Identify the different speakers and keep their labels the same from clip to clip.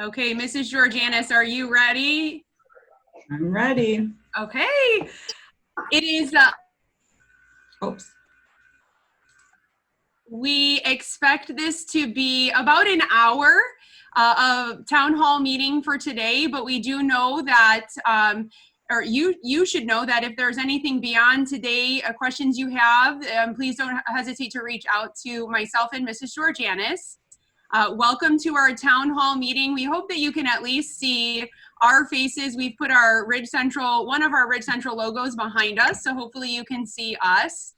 Speaker 1: Okay, Mrs. Georganas, are you ready?
Speaker 2: I'm ready.
Speaker 1: Okay. It is,
Speaker 2: Oops.
Speaker 1: we expect this to be about an hour of town hall meeting for today, but we do know that, or you should know that if there's anything beyond today, questions you have, please don't hesitate to reach out to myself and Mrs. Georganas. Welcome to our town hall meeting. We hope that you can at least see our faces. We've put our Ridge Central, one of our Ridge Central logos behind us, so hopefully you can see us.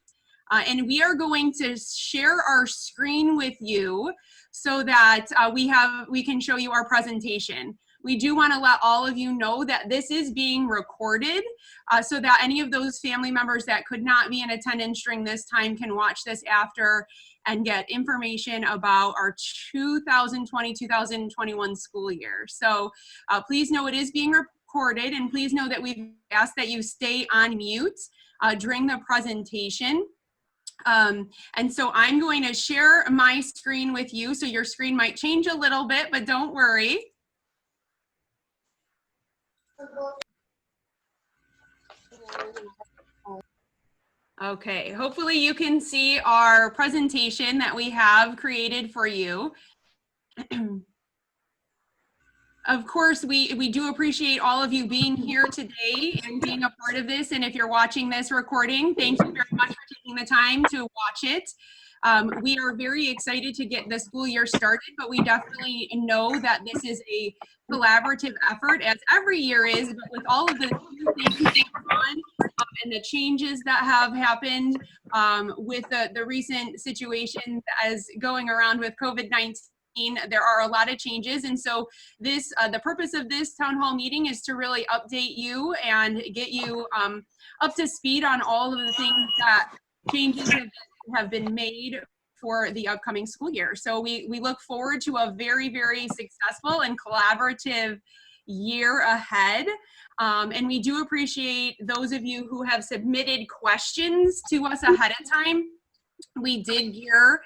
Speaker 1: And we are going to share our screen with you so that we can show you our presentation. We do want to let all of you know that this is being recorded so that any of those family members that could not be in attendance during this time can watch this after and get information about our 2020-2021 school year. So please know it is being recorded, and please know that we've asked that you stay on mute during the presentation. And so I'm going to share my screen with you. So your screen might change a little bit, but don't worry. Okay, hopefully you can see our presentation that we have created for you. Of course, we do appreciate all of you being here today and being a part of this. And if you're watching this recording, thank you very much for taking the time to watch it. We are very excited to get the school year started, but we definitely know that this is a collaborative effort, as every year is, but with all of the new things going on and the changes that have happened with the recent situation as going around with COVID-19, there are a lot of changes. And so this, the purpose of this town hall meeting is to really update you and get you up to speed on all of the things that changes have been made for the upcoming school year. So we look forward to a very, very successful and collaborative year ahead. And we do appreciate those of you who have submitted questions to us ahead of time. We did gear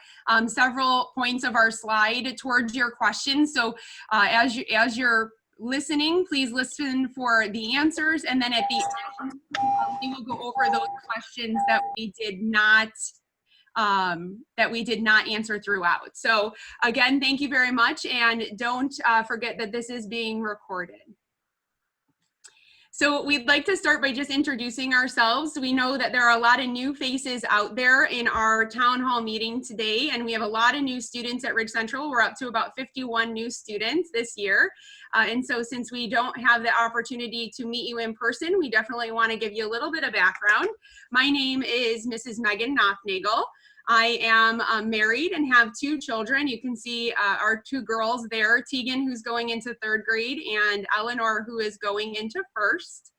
Speaker 1: several points of our slide towards your questions. So as you're listening, please listen for the answers, and then at the end, we will go over those questions that we did not answer throughout. So again, thank you very much, and don't forget that this is being recorded. So we'd like to start by just introducing ourselves. We know that there are a lot of new faces out there in our town hall meeting today, and we have a lot of new students at Ridge Central. We're up to about 51 new students this year. And so since we don't have the opportunity to meet you in person, we definitely want to give you a little bit of background. My name is Mrs. Megan Knopfnagel. I am married and have 2 children. You can see our 2 girls there, Tegan, who's going into 3rd grade, and Eleanor, who is going into 1st.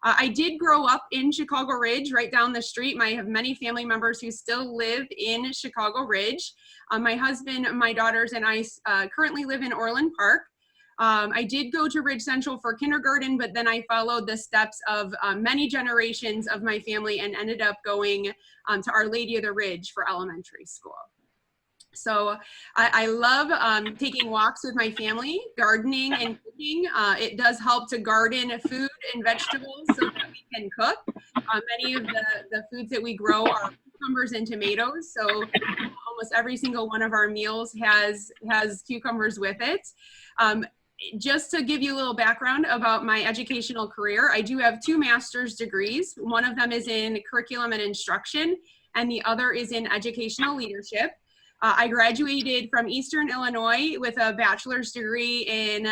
Speaker 1: I did grow up in Chicago Ridge, right down the street. I have many family members who still live in Chicago Ridge. My husband, my daughters, and I currently live in Orland Park. I did go to Ridge Central for kindergarten, but then I followed the steps of many generations of my family and ended up going to Our Lady of the Ridge for elementary school. So I love taking walks with my family, gardening and cooking. It does help to garden food and vegetables so that we can cook. Many of the foods that we grow are cucumbers and tomatoes. So almost every single one of our meals has cucumbers with it. Just to give you a little background about my educational career, I do have 2 master's degrees. One of them is in curriculum and instruction, and the other is in educational leadership. I graduated from Eastern Illinois with a bachelor's degree in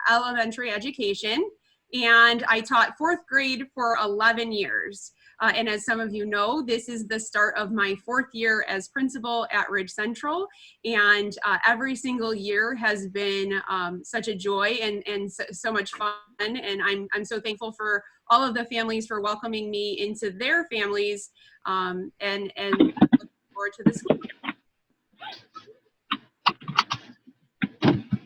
Speaker 1: elementary education, and I taught 4th grade for 11 years. And as some of you know, this is the start of my 4th year as principal at Ridge Central. And every single year has been such a joy and so much fun. And I'm so thankful for all of the families for welcoming me into their families and looking forward to the school year.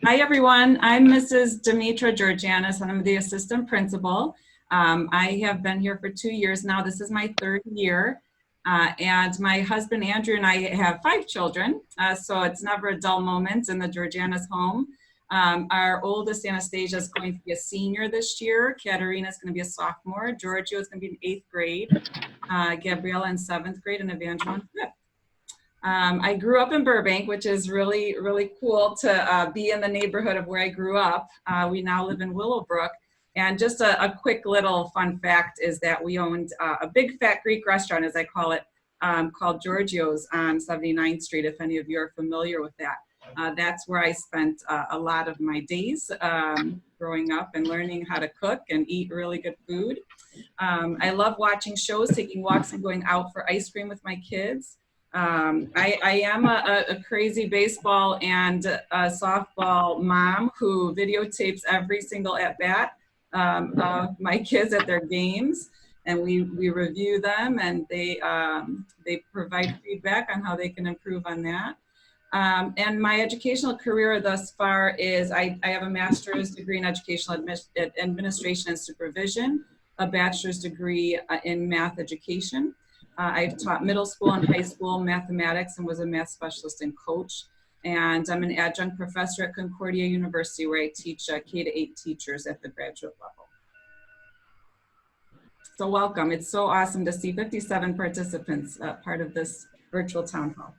Speaker 2: Hi, everyone. I'm Mrs. Demetra Georganas, and I'm the assistant principal. I have been here for 2 years now. This is my 3rd year. And my husband, Andrew, and I have 5 children. So it's never a dull moment in the Georganas home. Our oldest, Anastasia, is going to be a senior this year. Katerina is going to be a sophomore. Giorgio is going to be in 8th grade. Gabriella in 7th grade, and Evangeline in 5th. I grew up in Burbank, which is really, really cool to be in the neighborhood of where I grew up. We now live in Willowbrook. And just a quick little fun fact is that we owned a big fat Greek restaurant, as I call it, called Giorgio's on 79th Street, if any of you are familiar with that. That's where I spent a lot of my days growing up and learning how to cook and eat really good food. I love watching shows, taking walks, and going out for ice cream with my kids. I am a crazy baseball and softball mom who videotapes every single at-bat of my kids at their games, and we review them, and they provide feedback on how they can improve on that. And my educational career thus far is I have a master's degree in educational administration and supervision, a bachelor's degree in math education. I've taught middle school and high school mathematics and was a math specialist and coach. And I'm an adjunct professor at Concordia University, where I teach K-8 teachers at the graduate level. So welcome. It's so awesome to see 57 participants part of this virtual town hall.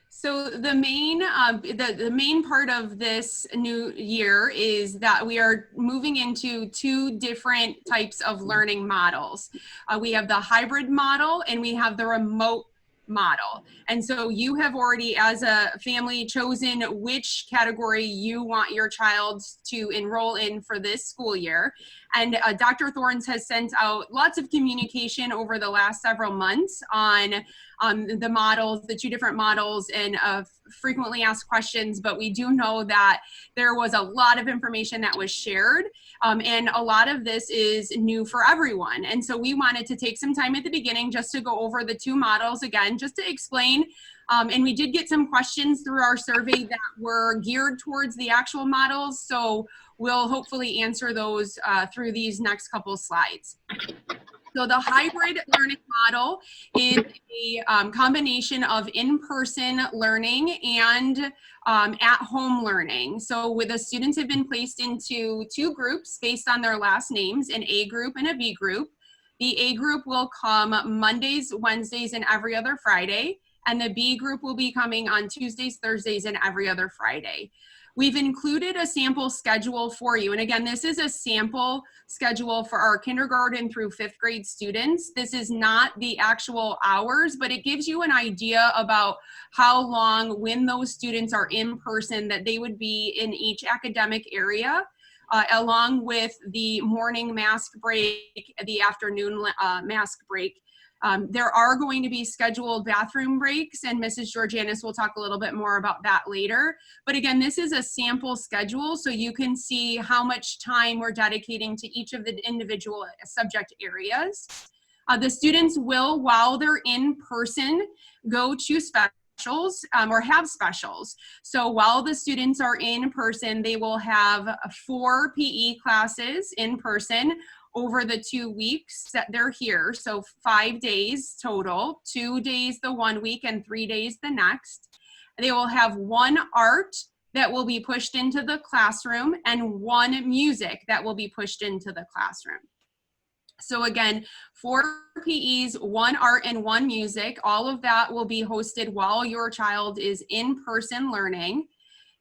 Speaker 1: So the main part of this new year is that we are moving into 2 different types of learning models. We have the hybrid model and we have the remote model. And so you have already, as a family, chosen which category you want your child to enroll in for this school year. And Dr. Thorns has sent out lots of communication over the last several months on the models, the 2 different models, and frequently asked questions. But we do know that there was a lot of information that was shared, and a lot of this is new for everyone. And so we wanted to take some time at the beginning just to go over the 2 models again, just to explain. And we did get some questions through our survey that were geared towards the actual models. So we'll hopefully answer those through these next couple slides. So the hybrid learning model is a combination of in-person learning and at-home learning. So the students have been placed into 2 groups based on their last names, an A group and a B group. The A group will come Mondays, Wednesdays, and every other Friday. And the B group will be coming on Tuesdays, Thursdays, and every other Friday. We've included a sample schedule for you. And again, this is a sample schedule for our kindergarten through 5th grade students. This is not the actual hours, but it gives you an idea about how long, when those students are in person, that they would be in each academic area, along with the morning mask break, the afternoon mask break. There are going to be scheduled bathroom breaks, and Mrs. Georganas will talk a little bit more about that later. But again, this is a sample schedule, so you can see how much time we're dedicating to each of the individual subject areas. The students will, while they're in person, go to specials or have specials. So while the students are in person, they will have 4 PE classes in person over the 2 weeks that they're here. So 5 days total, 2 days the one week and 3 days the next. They will have 1 art that will be pushed into the classroom and 1 music that will be pushed into the classroom. So again, 4 PEs, 1 art, and 1 music. All of that will be hosted while your child is in person learning.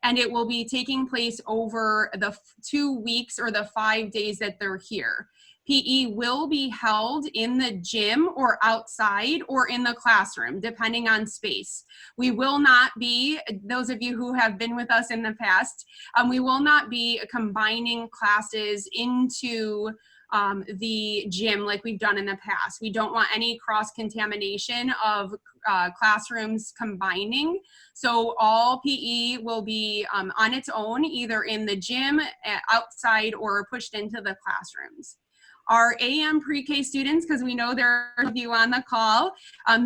Speaker 1: And it will be taking place over the 2 weeks or the 5 days that they're here. PE will be held in the gym or outside or in the classroom, depending on space. We will not be, those of you who have been with us in the past, we will not be combining classes into the gym like we've done in the past. We don't want any cross-contamination of classrooms combining. So all PE will be on its own, either in the gym, outside, or pushed into the classrooms. Our AM pre-K students, because we know there are of you on the call,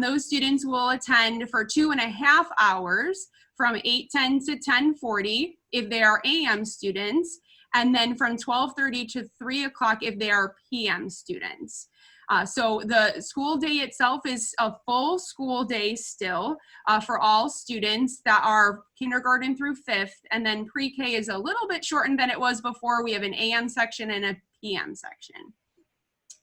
Speaker 1: those students will attend for 2.5 hours from 8:10 to 10:40 if they are AM students, and then from 12:30 to 3 o'clock if they are PM students. So the school day itself is a full school day still for all students that are kindergarten through 5th, and then pre-K is a little bit shortened than it was before. We have an AM section and a PM section.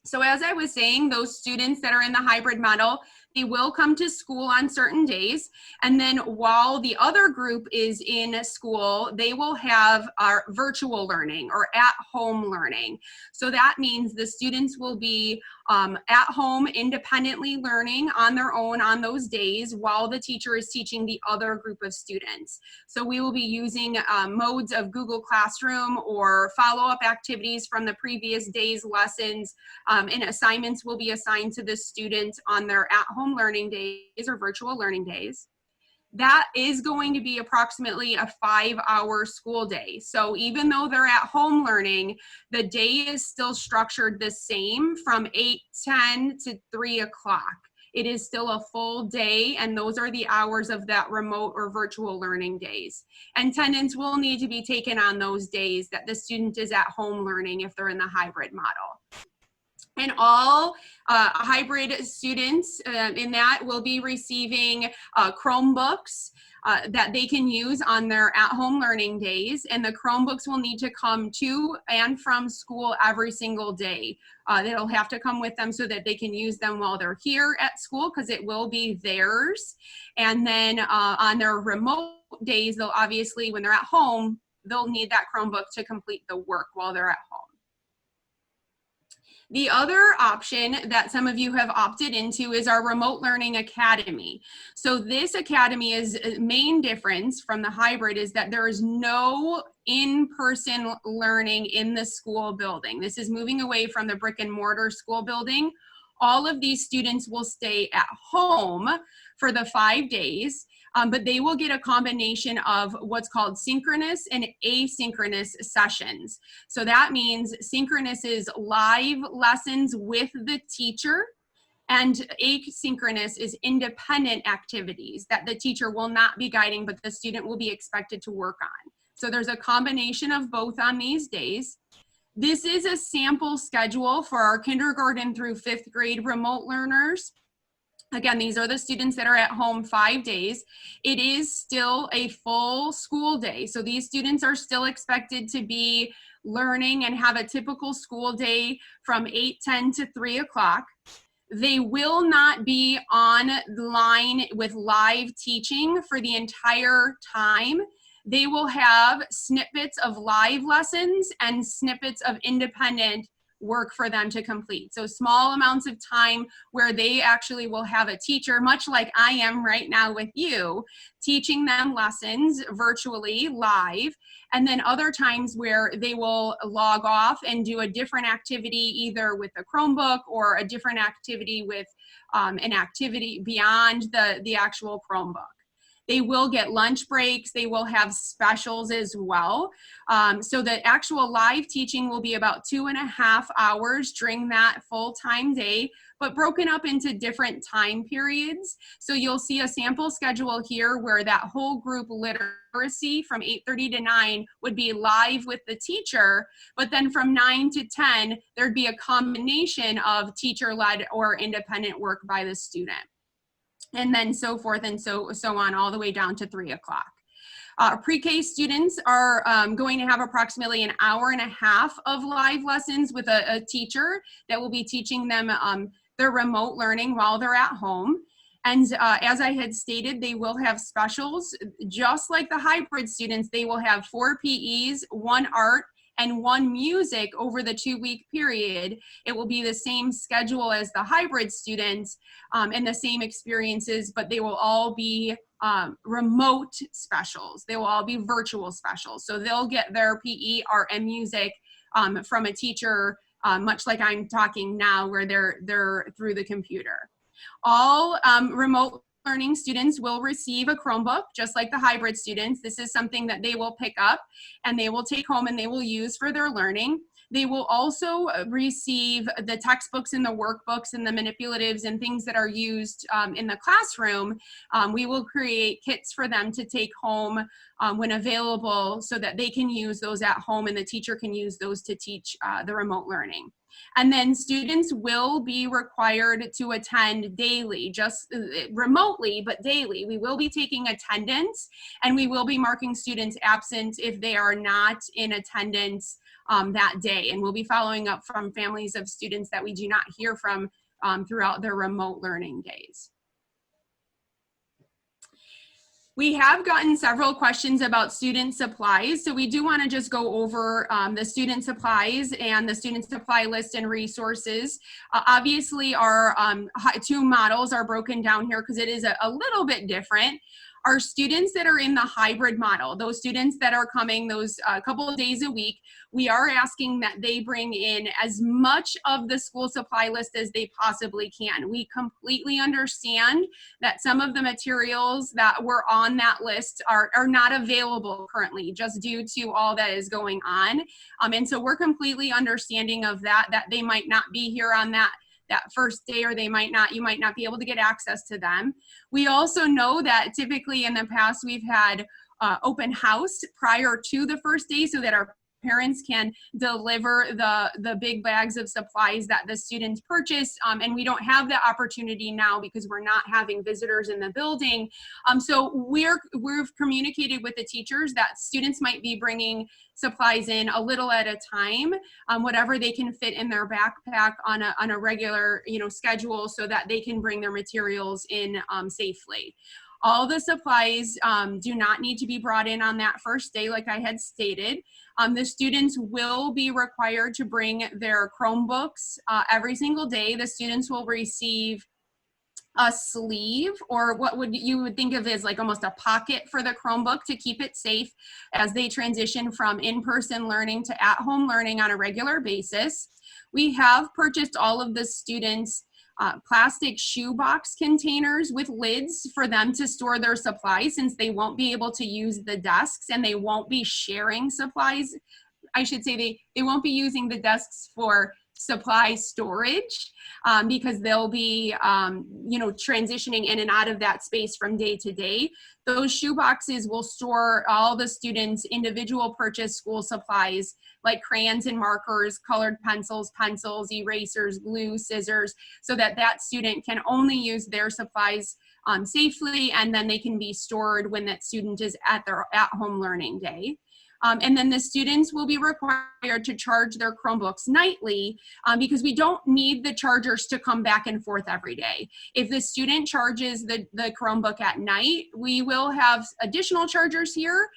Speaker 1: So as I was saying, those students that are in the hybrid model, they will come to school on certain days. And then while the other group is in school, they will have our virtual learning or at-home learning. So that means the students will be at home independently learning on their own on those days while the teacher is teaching the other group of students. So we will be using modes of Google Classroom or follow-up activities from the previous day's lessons, and assignments will be assigned to the students on their at-home learning days or virtual learning days. That is going to be approximately a 5-hour school day. So even though they're at home learning, the day is still structured the same from 8:10 to 3 o'clock. It is still a full day, and those are the hours of that remote or virtual learning days. And attendance will need to be taken on those days that the student is at home learning if they're in the hybrid model. And all hybrid students in that will be receiving Chromebooks that they can use on their at-home learning days. And the Chromebooks will need to come to and from school every single day. They'll have to come with them so that they can use them while they're here at school, because it will be theirs. And then on their remote days, they'll obviously, when they're at home, they'll need that Chromebook to complete the work while they're at home. The other option that some of you have opted into is our Remote Learning Academy. So this academy is main difference from the hybrid is that there is no in-person learning in the school building. This is moving away from the brick and mortar school building. All of these students will stay at home for the 5 days. But they will get a combination of what's called synchronous and asynchronous sessions. So that means synchronous is live lessons with the teacher, and asynchronous is independent activities that the teacher will not be guiding, but the student will be expected to work on. So there's a combination of both on these days. This is a sample schedule for our kindergarten through 5th grade remote learners. Again, these are the students that are at home 5 days. It is still a full school day. So these students are still expected to be learning and have a typical school day from 8:10 to 3 o'clock. They will not be online with live teaching for the entire time. They will have snippets of live lessons and snippets of independent work for them to complete. So small amounts of time where they actually will have a teacher, much like I am right now with you, teaching them lessons virtually live, and then other times where they will log off and do a different activity either with a Chromebook or a different activity with an activity beyond the actual Chromebook. They will get lunch breaks. They will have specials as well. So the actual live teaching will be about 2.5 hours during that full-time day, but broken up into different time periods. So you'll see a sample schedule here where that whole group literacy from 8:30 to 9 would be live with the teacher, but then from 9 to 10, there'd be a combination of teacher-led or independent work by the student. And then so forth and so on, all the way down to 3 o'clock. Pre-K students are going to have approximately 1.5 hours of live lessons with a teacher that will be teaching them their remote learning while they're at home. And as I had stated, they will have specials. Just like the hybrid students, they will have 4 PEs, 1 art, and 1 music over the 2-week period. It will be the same schedule as the hybrid students and the same experiences, but they will all be remote specials. They will all be virtual specials. So they'll get their PE, art, and music from a teacher, much like I'm talking now, where they're through the computer. All remote learning students will receive a Chromebook, just like the hybrid students. This is something that they will pick up and they will take home and they will use for their learning. They will also receive the textbooks and the workbooks and the manipulatives and things that are used in the classroom. We will create kits for them to take home when available so that they can use those at home and the teacher can use those to teach the remote learning. And then students will be required to attend daily, just remotely, but daily. We will be taking attendance, and we will be marking students absent if they are not in attendance that day. And we'll be following up from families of students that we do not hear from throughout their remote learning days. We have gotten several questions about student supplies, so we do want to just go over the student supplies and the student supply list and resources. Obviously, our two models are broken down here because it is a little bit different. Our students that are in the hybrid model, those students that are coming those couple of days a week, we are asking that they bring in as much of the school supply list as they possibly can. We completely understand that some of the materials that were on that list are not available currently just due to all that is going on. And so we're completely understanding of that they might not be here on that first day, or you might not be able to get access to them. We also know that typically in the past we've had open house prior to the first day so that our parents can deliver the big bags of supplies that the students purchase, and we don't have that opportunity now because we're not having visitors in the building. So we've communicated with the teachers that students might be bringing supplies in a little at a time, whatever they can fit in their backpack on a regular schedule, so that they can bring their materials in safely. All the supplies do not need to be brought in on that first day, like I had stated. The students will be required to bring their Chromebooks every single day. The students will receive a sleeve, or what you would think of as like almost a pocket for the Chromebook to keep it safe as they transition from in-person learning to at-home learning on a regular basis. We have purchased all of the students plastic shoebox containers with lids for them to store their supplies, since they won't be able to use the desks and they won't be sharing supplies. I should say they won't be using the desks for supply storage because they'll be transitioning in and out of that space from day to day. Those shoe boxes will store all the students' individual purchase school supplies like crayons and markers, colored pencils, erasers, glue, scissors, so that student can only use their supplies safely, and then they can be stored when that student is at their at-home learning day. And then the students will be required to charge their Chromebooks nightly because we don't need the chargers to come back and forth every day. If the student charges the Chromebook at night, we will have additional chargers here,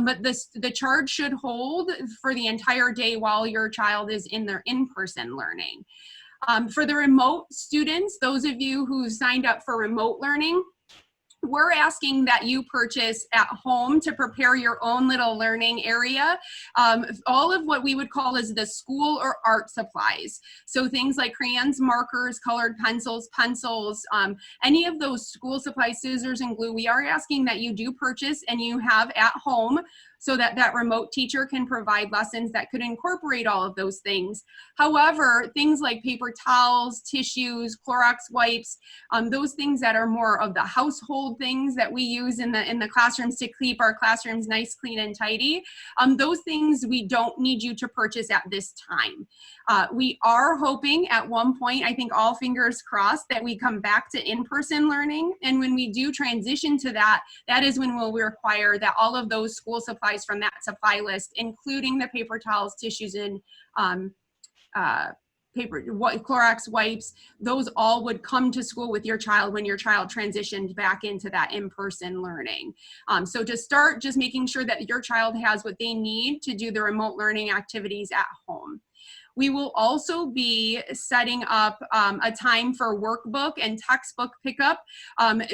Speaker 1: but the charge should hold for the entire day while your child is in their in-person learning. For the remote students, those of you who signed up for remote learning, we're asking that you purchase at home to prepare your own little learning area, all of what we would call as the school or art supplies. So things like crayons, markers, colored pencils, any of those school supplies, scissors and glue, we are asking that you do purchase and you have at home, so that remote teacher can provide lessons that could incorporate all of those things. However, things like paper towels, tissues, Clorox wipes, those things that are more of the household things that we use in the classrooms to keep our classrooms nice, clean, and tidy, those things we don't need you to purchase at this time. We are hoping at one point, I think all fingers crossed, that we come back to in-person learning. And when we do transition to that, that is when we'll require that all of those school supplies from that supply list, including the paper towels, tissues, and Clorox wipes, those all would come to school with your child when your child transitioned back into that in-person learning. So to start, just making sure that your child has what they need to do the remote learning activities at home. We will also be setting up a time for workbook and textbook pickup.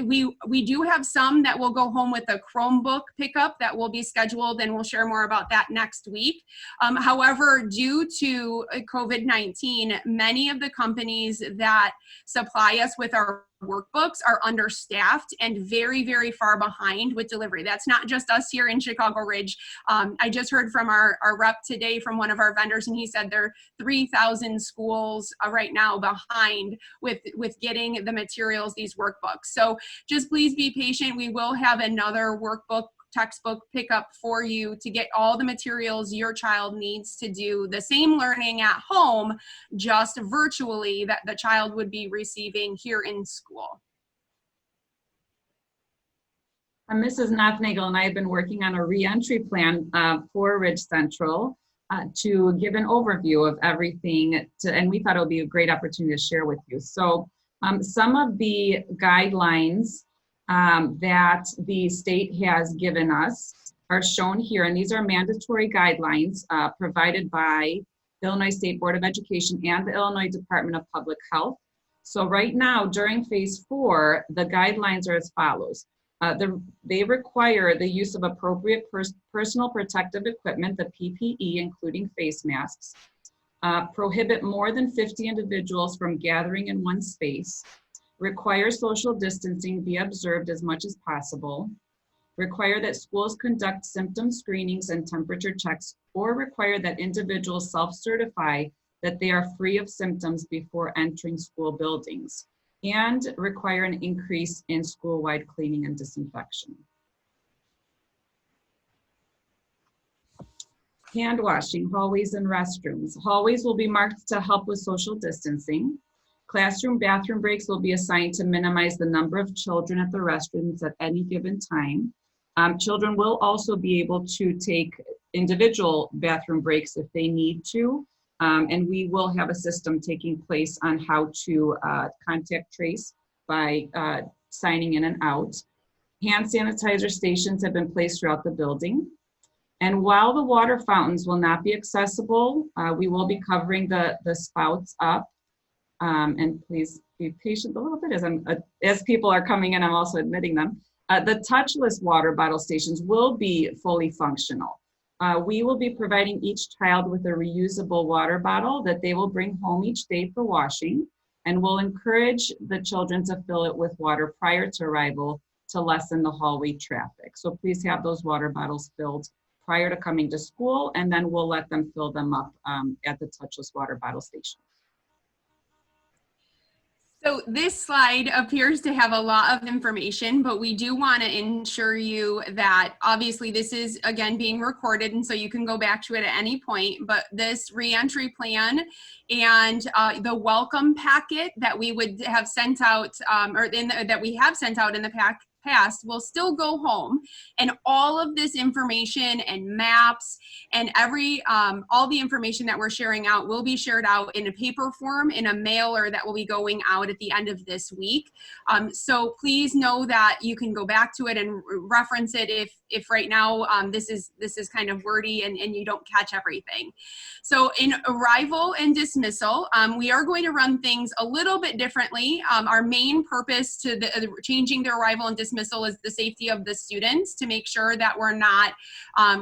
Speaker 1: We do have some that will go home with a Chromebook pickup that will be scheduled, and we'll share more about that next week. However, due to COVID-19, many of the companies that supply us with our workbooks are understaffed and very, very far behind with delivery. That's not just us here in Chicago Ridge. I just heard from our rep today from one of our vendors, and he said there are 3,000 schools right now behind with getting the materials, these workbooks. So just please be patient. We will have another workbook textbook pickup for you to get all the materials your child needs to do the same learning at home, just virtually, that the child would be receiving here in school.
Speaker 2: Mrs. Nothnagel and I have been working on a reentry plan for Ridge Central to give an overview of everything, and we thought it would be a great opportunity to share with you. So some of the guidelines that the state has given us are shown here, and these are mandatory guidelines provided by the Illinois State Board of Education and the Illinois Department of Public Health. So right now, during phase 4, the guidelines are as follows. They require the use of appropriate personal protective equipment, the PPE, including face masks, prohibit more than 50 individuals from gathering in one space, require social distancing be observed as much as possible, require that schools conduct symptom screenings and temperature checks, or require that individuals self-certify that they are free of symptoms before entering school buildings, and require an increase in school-wide cleaning and disinfection. Hand washing, hallways and restrooms. Hallways will be marked to help with social distancing. Classroom bathroom breaks will be assigned to minimize the number of children at the restrooms at any given time. Children will also be able to take individual bathroom breaks if they need to. And we will have a system taking place on how to contact trace by signing in and out. Hand sanitizer stations have been placed throughout the building. And while the water fountains will not be accessible, we will be covering the spouts up. And please be patient a little bit as people are coming in, I'm also admitting them. The touchless water bottle stations will be fully functional. We will be providing each child with a reusable water bottle that they will bring home each day for washing, and we'll encourage the children to fill it with water prior to arrival to lessen the hallway traffic. So please have those water bottles filled prior to coming to school, and then we'll let them fill them up at the touchless water bottle station.
Speaker 1: So this slide appears to have a lot of information, but we do want to ensure you that obviously this is, again, being recorded, and so you can go back to it at any point. But this reentry plan and the welcome packet that we would have sent out, that we have sent out in the past will still go home, and all of this information and maps and all the information that we're sharing out will be shared out in a paper form in a mailer that will be going out at the end of this week. So please know that you can go back to it and reference it if right now this is kind of wordy and you don't catch everything. So in arrival and dismissal, we are going to run things a little bit differently. Our main purpose to changing the arrival and dismissal is the safety of the students, to make sure that we're not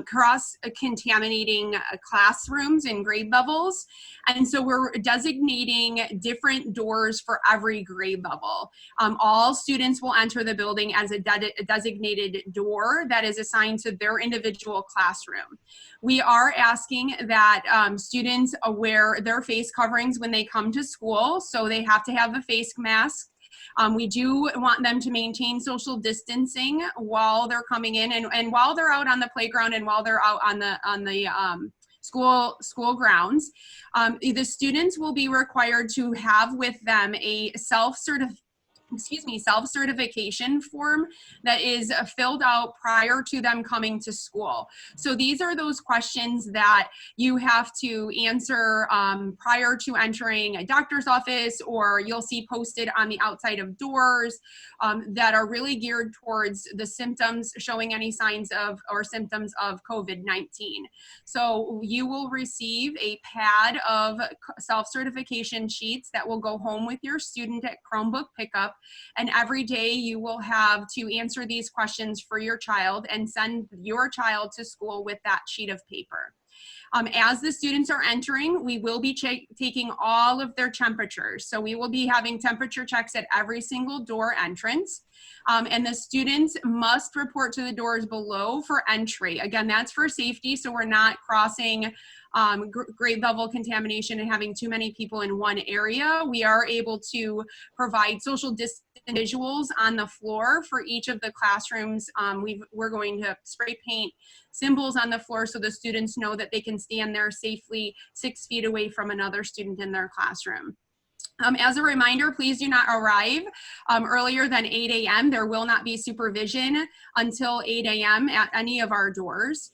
Speaker 1: cross-contaminating classrooms and grade levels. And so we're designating different doors for every grade level. All students will enter the building as a designated door that is assigned to their individual classroom. We are asking that students wear their face coverings when they come to school, so they have to have a face mask. We do want them to maintain social distancing while they're coming in and while they're out on the playground and while they're out on the school grounds. The students will be required to have with them a self-certification form that is filled out prior to them coming to school. So these are those questions that you have to answer prior to entering a doctor's office, or you'll see posted on the outside of doors that are really geared towards the symptoms, showing any signs of or symptoms of COVID-19. So you will receive a pad of self-certification sheets that will go home with your student at Chromebook pickup. And every day you will have to answer these questions for your child and send your child to school with that sheet of paper. As the students are entering, we will be taking all of their temperatures. So we will be having temperature checks at every single door entrance. And the students must report to the doors below for entry. Again, that's for safety, so we're not crossing grade level contamination and having too many people in one area. We are able to provide social distancing visuals on the floor for each of the classrooms. We're going to spray paint symbols on the floor so the students know that they can stand there safely 6 feet away from another student in their classroom. As a reminder, please do not arrive earlier than 8 a.m. There will not be supervision until 8 a.m. at any of our doors.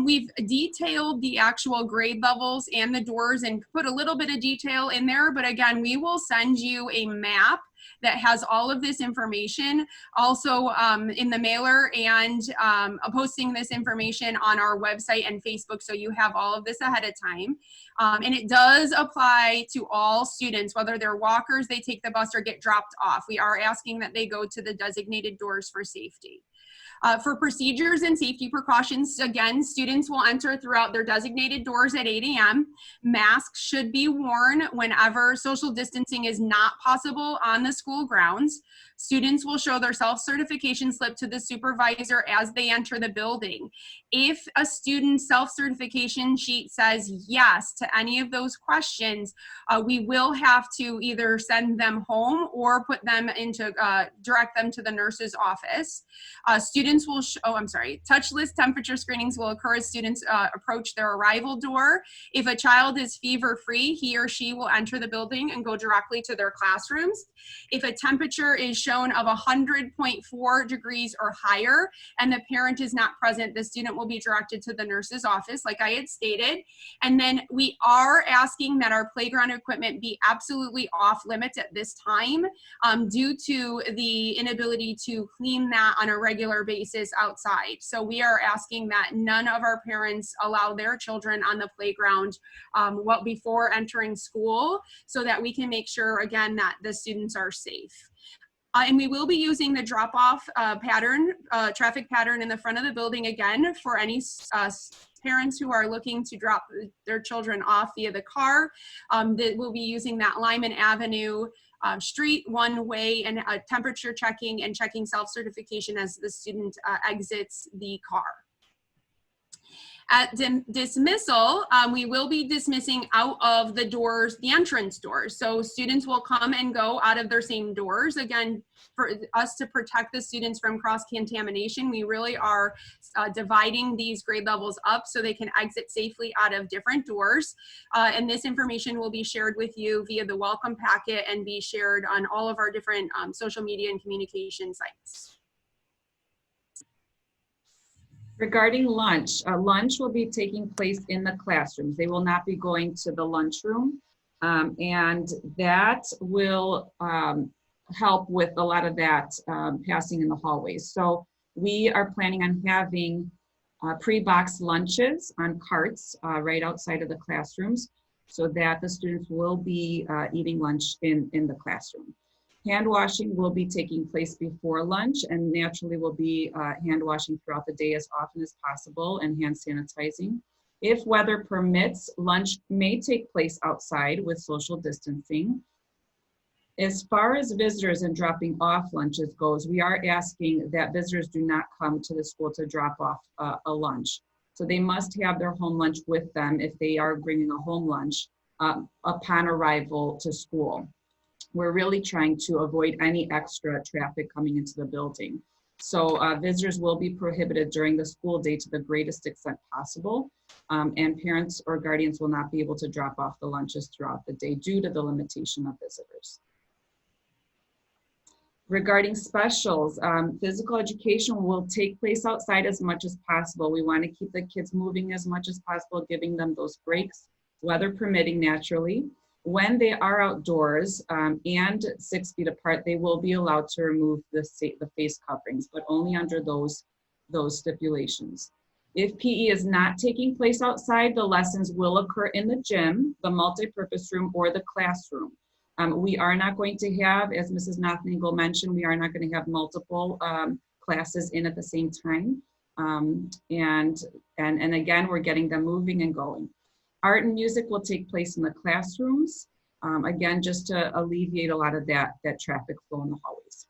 Speaker 1: We've detailed the actual grade levels and the doors and put a little bit of detail in there, but again, we will send you a map that has all of this information also in the mailer, and posting this information on our website and Facebook, so you have all of this ahead of time. And it does apply to all students, whether they're walkers, they take the bus, or get dropped off. We are asking that they go to the designated doors for safety. For procedures and safety precautions, again, students will enter throughout their designated doors at 8 a.m. Masks should be worn whenever social distancing is not possible on the school grounds. Students will show their self-certification slip to the supervisor as they enter the building. If a student's self-certification sheet says yes to any of those questions, we will have to either send them home or put them into, direct them to the nurse's office. Students will, touchless temperature screenings will occur as students approach their arrival door. If a child is fever-free, he or she will enter the building and go directly to their classrooms. If a temperature is shown of 100.4 degrees or higher and the parent is not present, the student will be directed to the nurse's office, like I had stated. And then we are asking that our playground equipment be absolutely off limits at this time due to the inability to clean that on a regular basis outside. So we are asking that none of our parents allow their children on the playground before entering school, so that we can make sure, again, that the students are safe. And we will be using the drop-off traffic pattern in the front of the building again for any parents who are looking to drop their children off via the car. We'll be using that Lyman Avenue street one way, and temperature checking and checking self-certification as the student exits the car. At dismissal, we will be dismissing out of the doors, the entrance doors. So students will come and go out of their same doors. Again, for us to protect the students from cross-contamination, we really are dividing these grade levels up so they can exit safely out of different doors. And this information will be shared with you via the welcome packet and be shared on all of our different social media and communication sites.
Speaker 2: Regarding lunch, lunch will be taking place in the classrooms. They will not be going to the lunchroom, and that will help with a lot of that passing in the hallways. So we are planning on having pre-boxed lunches on carts right outside of the classrooms, so that the students will be eating lunch in the classroom. Hand washing will be taking place before lunch, and naturally will be hand washing throughout the day as often as possible, and hand sanitizing. If weather permits, lunch may take place outside with social distancing. As far as visitors and dropping off lunches goes, we are asking that visitors do not come to the school to drop off a lunch. So they must have their home lunch with them if they are bringing a home lunch upon arrival to school. We're really trying to avoid any extra traffic coming into the building. So visitors will be prohibited during the school day to the greatest extent possible, and parents or guardians will not be able to drop off the lunches throughout the day due to the limitation of visitors. Regarding specials, physical education will take place outside as much as possible. We want to keep the kids moving as much as possible, giving them those breaks, weather permitting naturally. When they are outdoors and 6 feet apart, they will be allowed to remove the face coverings, but only under those stipulations. If PE is not taking place outside, the lessons will occur in the gym, the multi-purpose room, or the classroom. We are not going to have, as Mrs. Nothnagel mentioned, we are not going to have multiple classes in at the same time. And again, we're getting them moving and going. Art and music will take place in the classrooms, again, just to alleviate a lot of that traffic flow in the hallways.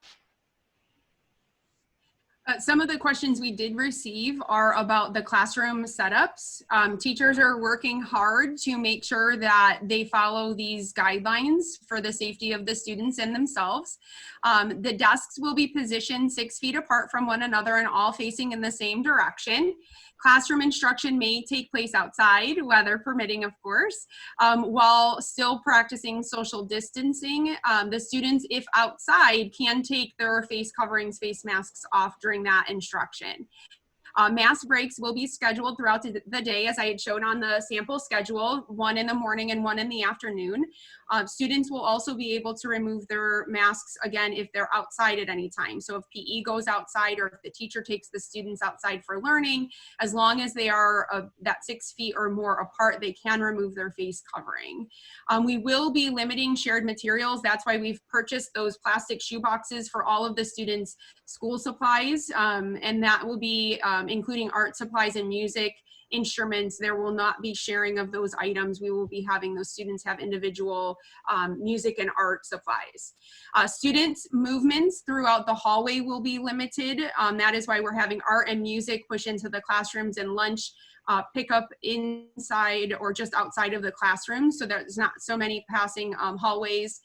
Speaker 1: Some of the questions we did receive are about the classroom setups. Teachers are working hard to make sure that they follow these guidelines for the safety of the students and themselves. The desks will be positioned 6 feet apart from one another and all facing in the same direction. Classroom instruction may take place outside, weather permitting, of course, while still practicing social distancing. The students, if outside, can take their face coverings, face masks off during that instruction. Mass breaks will be scheduled throughout the day, as I had shown on the sample schedule, 1 in the morning and 1 in the afternoon. Students will also be able to remove their masks again if they're outside at any time. So if PE goes outside or if the teacher takes the students outside for learning, as long as they are that 6 feet or more apart, they can remove their face covering. We will be limiting shared materials. That's why we've purchased those plastic shoe boxes for all of the students' school supplies, and that will be including art supplies and music instruments. There will not be sharing of those items. We will be having those students have individual music and art supplies. Students' movements throughout the hallway will be limited. That is why we're having art and music push into the classrooms, and lunch pick up inside or just outside of the classroom, so there's not so many passing hallways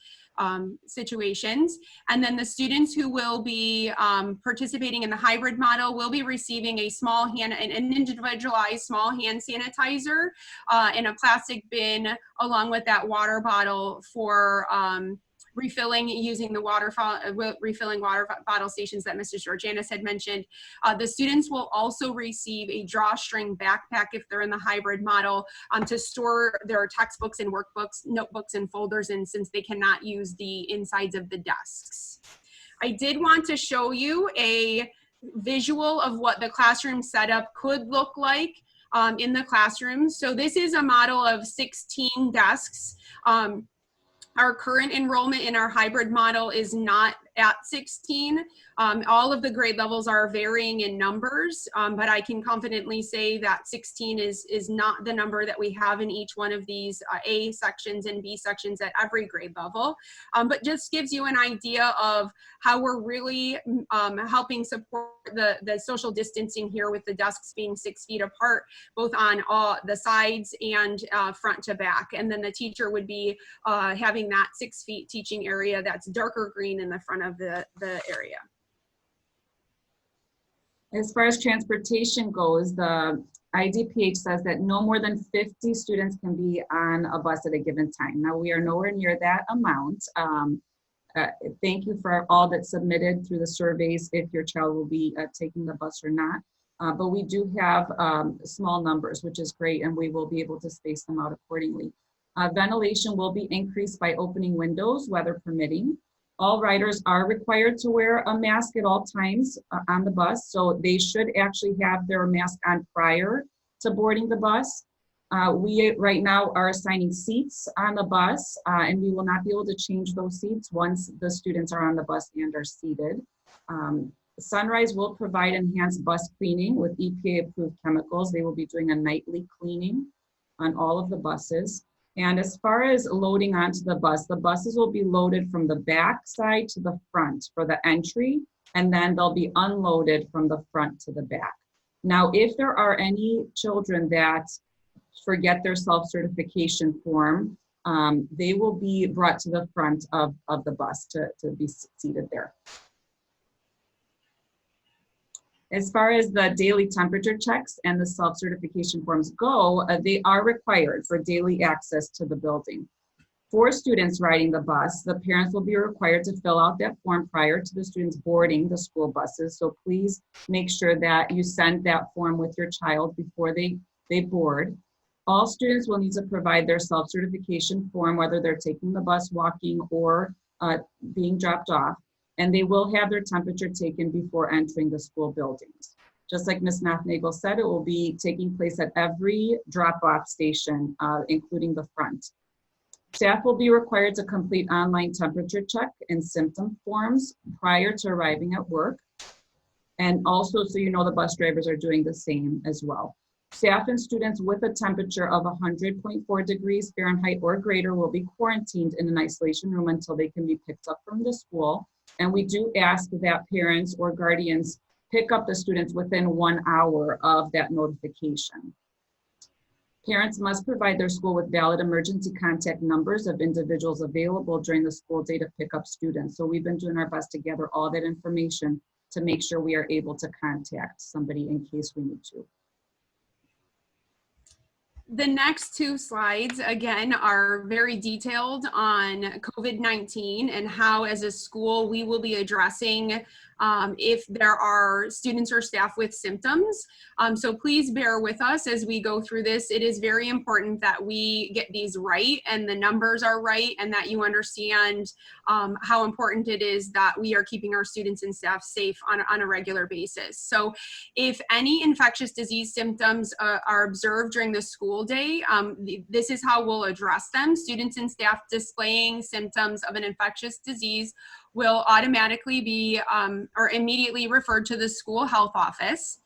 Speaker 1: situations. And then the students who will be participating in the hybrid model will be receiving an individualized small hand sanitizer in a plastic bin, along with that water bottle for refilling using the refilling water bottle stations that Mrs. Georganas had mentioned. The students will also receive a drawstring backpack if they're in the hybrid model to store their textbooks and workbooks, notebooks and folders in, since they cannot use the insides of the desks. I did want to show you a visual of what the classroom setup could look like in the classroom. So this is a model of 16 desks. Our current enrollment in our hybrid model is not at 16. All of the grade levels are varying in numbers, but I can confidently say that 16 is not the number that we have in each one of these A sections and B sections at every grade level, but just gives you an idea of how we're really helping support the social distancing here, with the desks being 6 feet apart, both on all the sides and front to back. And then the teacher would be having that 6 feet teaching area that's darker green in the front of the area.
Speaker 2: As far as transportation goes, the IDPH says that no more than 50 students can be on a bus at a given time. Now, we are nowhere near that amount. Thank you for all that submitted through the surveys if your child will be taking the bus or not. But we do have small numbers, which is great, and we will be able to space them out accordingly. Ventilation will be increased by opening windows, weather permitting. All riders are required to wear a mask at all times on the bus, so they should actually have their mask on prior to boarding the bus. We right now are assigning seats on the bus, and we will not be able to change those seats once the students are on the bus and are seated. Sunrise will provide enhanced bus cleaning with EPA-approved chemicals. They will be doing a nightly cleaning on all of the buses. And as far as loading onto the buses will be loaded from the back side to the front for the entry, and then they'll be unloaded from the front to the back. Now, if there are any children that forget their self-certification form, they will be brought to the front of the bus to be seated there. As far as the daily temperature checks and the self-certification forms go, they are required for daily access to the building. For students riding the bus, the parents will be required to fill out that form prior to the students boarding the school buses. So please make sure that you send that form with your child before they board. All students will need to provide their self-certification form, whether they're taking the bus, walking, or being dropped off. And they will have their temperature taken before entering the school buildings. Just like Ms. Nothnagel said, it will be taking place at every drop-off station, including the front. Staff will be required to complete online temperature check and symptom forms prior to arriving at work. And also, so you know, the bus drivers are doing the same as well. Staff and students with a temperature of 100.4 degrees Fahrenheit or greater will be quarantined in an isolation room until they can be picked up from the school. And we do ask that parents or guardians pick up the students within 1 hour of that notification. Parents must provide their school with valid emergency contact numbers of individuals available during the school day to pick up students. So we've been doing our best to gather all that information to make sure we are able to contact somebody in case we need to.
Speaker 1: The next two slides, again, are very detailed on COVID-19 and how, as a school, we will be addressing if there are students or staff with symptoms. So please bear with us as we go through this. It is very important that we get these right and the numbers are right, and that you understand how important it is that we are keeping our students and staff safe on a regular basis. So if any infectious disease symptoms are observed during the school day, this is how we'll address them. Students and staff displaying symptoms of an infectious disease will automatically be or immediately referred to the school health office.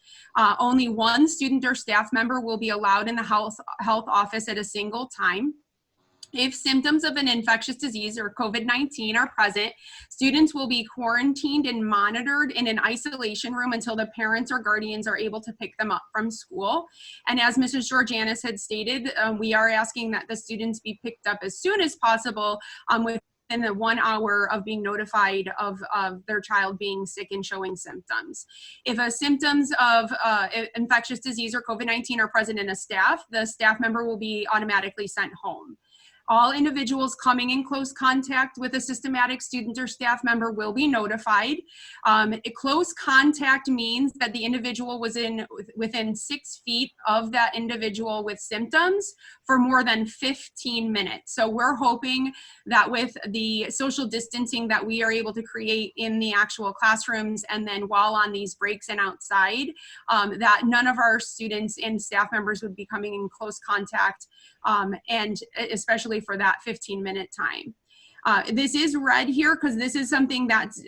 Speaker 1: Only one student or staff member will be allowed in the health office at a single time. If symptoms of an infectious disease or COVID-19 are present, students will be quarantined and monitored in an isolation room until the parents or guardians are able to pick them up from school. And as Mrs. Georganas had stated, we are asking that the students be picked up as soon as possible within the 1 hour of being notified of their child being sick and showing symptoms. If symptoms of infectious disease or COVID-19 are present in a staff, the staff member will be automatically sent home. All individuals coming in close contact with a systematic student or staff member will be notified. Close contact means that the individual was within 6 feet of that individual with symptoms for more than 15 minutes. So we're hoping that with the social distancing that we are able to create in the actual classrooms and then while on these breaks and outside, that none of our students and staff members would be coming in close contact, and especially for that 15-minute time. This is red here because this is something that's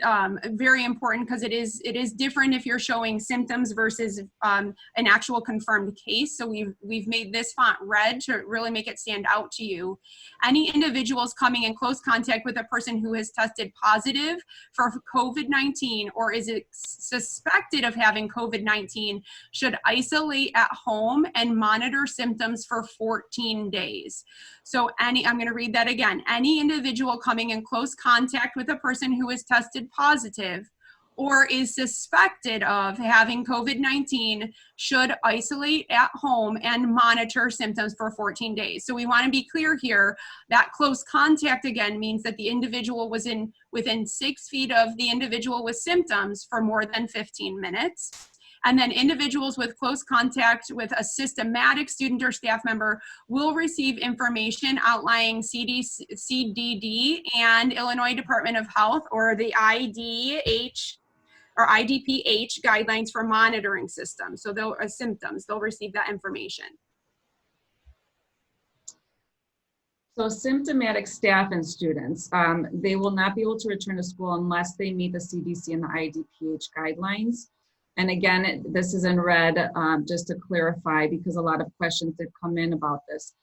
Speaker 1: very important, because it is different if you're showing symptoms versus an actual confirmed case. So we've made this font red to really make it stand out to you. Any individuals coming in close contact with a person who has tested positive for COVID-19 or is suspected of having COVID-19 should isolate at home and monitor symptoms for 14 days. So I'm going to read that again. Any individual coming in close contact with a person who is tested positive or is suspected of having COVID-19 should isolate at home and monitor symptoms for 14 days. So we want to be clear here that close contact again means that the individual was within 6 feet of the individual with symptoms for more than 15 minutes. And then individuals with close contact with a systematic student or staff member will receive information outlining CDD and Illinois Department of Health, or the IDH or IDPH guidelines for monitoring systems. So they'll receive that information.
Speaker 2: So symptomatic staff and students, they will not be able to return to school unless they meet the CDC and the IDPH guidelines. And again, this is in red, just to clarify, because a lot of questions did come in about this.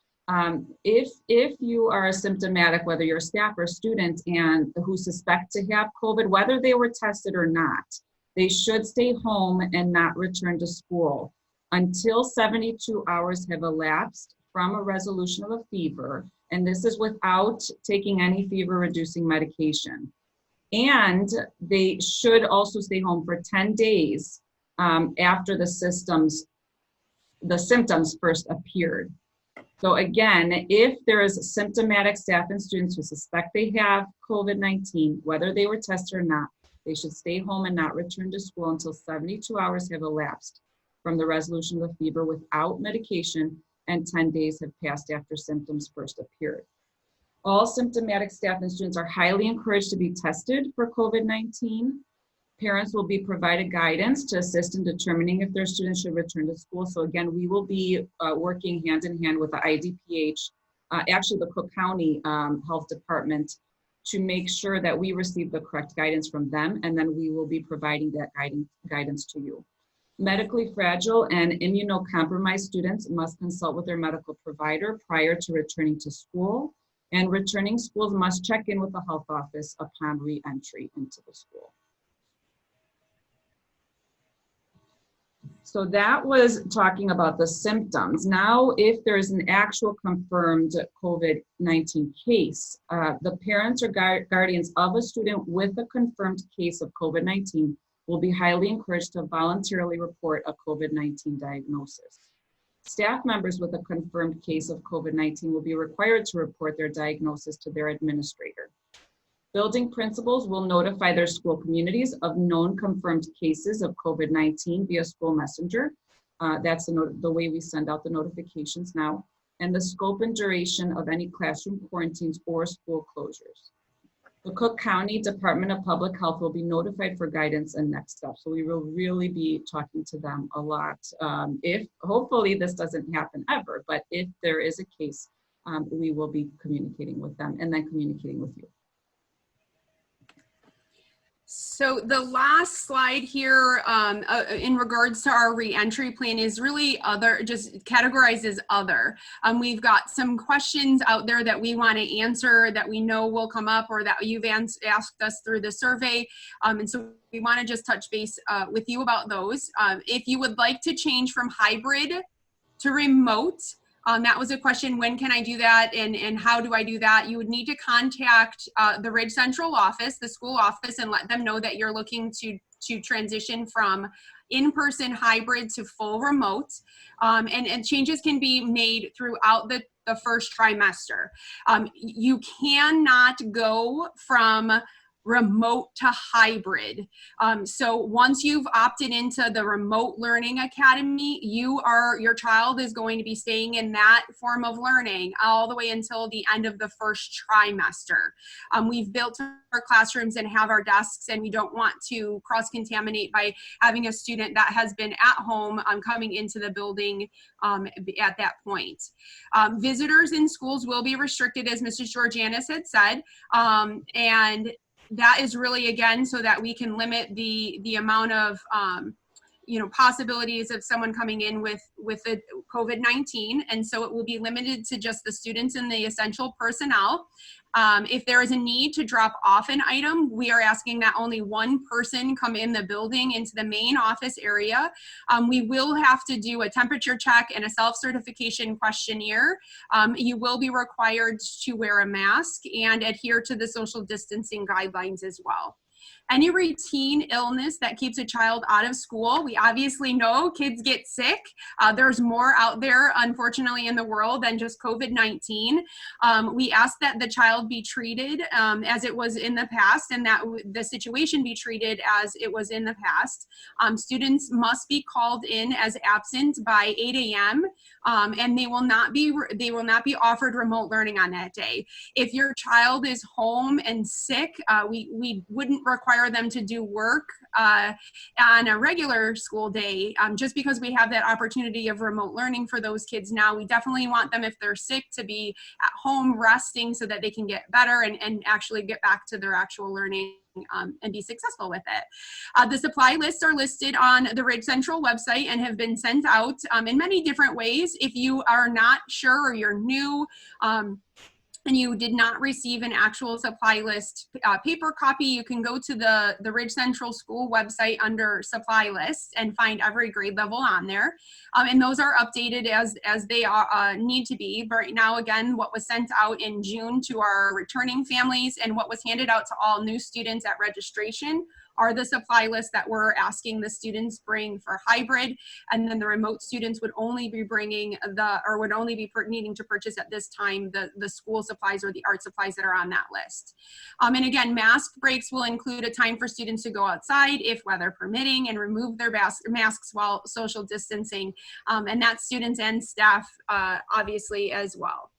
Speaker 2: If you are asymptomatic, whether you're a staff or student and who suspect to have COVID, whether they were tested or not, they should stay home and not return to school until 72 hours have elapsed from a resolution of a fever. And this is without taking any fever reducing medication. And they should also stay home for 10 days after the symptoms first appeared. So again, if there is symptomatic staff and students who suspect they have COVID-19, whether they were tested or not, they should stay home and not return to school until 72 hours have elapsed from the resolution of the fever without medication and 10 days have passed after symptoms first appeared. All symptomatic staff and students are highly encouraged to be tested for COVID-19. Parents will be provided guidance to assist in determining if their students should return to school. So again, we will be working hand in hand with the IDPH, actually the Cook County Health Department, to make sure that we receive the correct guidance from them, and then we will be providing that guidance to you. Medically fragile and immunocompromised students must consult with their medical provider prior to returning to school, and returning schools must check in with the health office upon re-entry into the school. So that was talking about the symptoms. Now, if there's an actual confirmed COVID-19 case, the parents or guardians of a student with a confirmed case of COVID-19 will be highly encouraged to voluntarily report a COVID-19 diagnosis. Staff members with a confirmed case of COVID-19 will be required to report their diagnosis to their administrator. Building principals will notify their school communities of known confirmed cases of COVID-19 via school messenger. That's the way we send out the notifications now, and the scope and duration of any classroom quarantines or school closures. The Cook County Department of Public Health will be notified for guidance and next steps. So we will really be talking to them a lot. If hopefully this doesn't happen ever, but if there is a case, we will be communicating with them and then communicating with you.
Speaker 1: So the last slide here in regards to our reentry plan is really other, just categorized as other. We've got some questions out there that we want to answer that we know will come up or that you've asked us through the survey. And so we want to just touch base with you about those. If you would like to change from hybrid to remote, that was a question, when can I do that and how do I do that? You would need to contact the Ridge Central office, the school office, and let them know that you're looking to transition from in-person hybrid to full remote. And changes can be made throughout the first trimester. You cannot go from remote to hybrid. So once you've opted into the Remote Learning Academy, your child is going to be staying in that form of learning all the way until the end of the first trimester. We've built our classrooms and have our desks, and we don't want to cross-contaminate by having a student that has been at home coming into the building at that point. Visitors in schools will be restricted, as Mrs. Georganas had said, and that is really, again, so that we can limit the amount of possibilities of someone coming in with the COVID-19, and so it will be limited to just the students and the essential personnel. If there is a need to drop off an item, we are asking that only one person come in the building into the main office area. We will have to do a temperature check and a self-certification questionnaire. You will be required to wear a mask and adhere to the social distancing guidelines as well. Any routine illness that keeps a child out of school, we obviously know kids get sick. There's more out there, unfortunately, in the world than just COVID-19. We ask that the child be treated as it was in the past, and that the situation be treated as it was in the past. Students must be called in as absent by 8 a.m. And they will not be offered remote learning on that day. If your child is home and sick, we wouldn't require them to do work on a regular school day, just because we have that opportunity of remote learning for those kids now. We definitely want them, if they're sick, to be at home resting so that they can get better and actually get back to their actual learning and be successful with it. The supply lists are listed on the Ridge Central website and have been sent out in many different ways. If you are not sure or you're new, and you did not receive an actual supply list paper copy, you can go to the Ridge Central School website under supply lists and find every grade level on there. And those are updated as they are, need to be. But right now, again, what was sent out in June to our returning families and what was handed out to all new students at registration are the supply lists that we're asking the students bring for hybrid, and then the remote students would only be bringing would only be needing to purchase at this time the school supplies or the art supplies that are on that list. And again, mask breaks will include a time for students to go outside if weather permitting and remove their masks while social distancing, and that's students and staff obviously as well.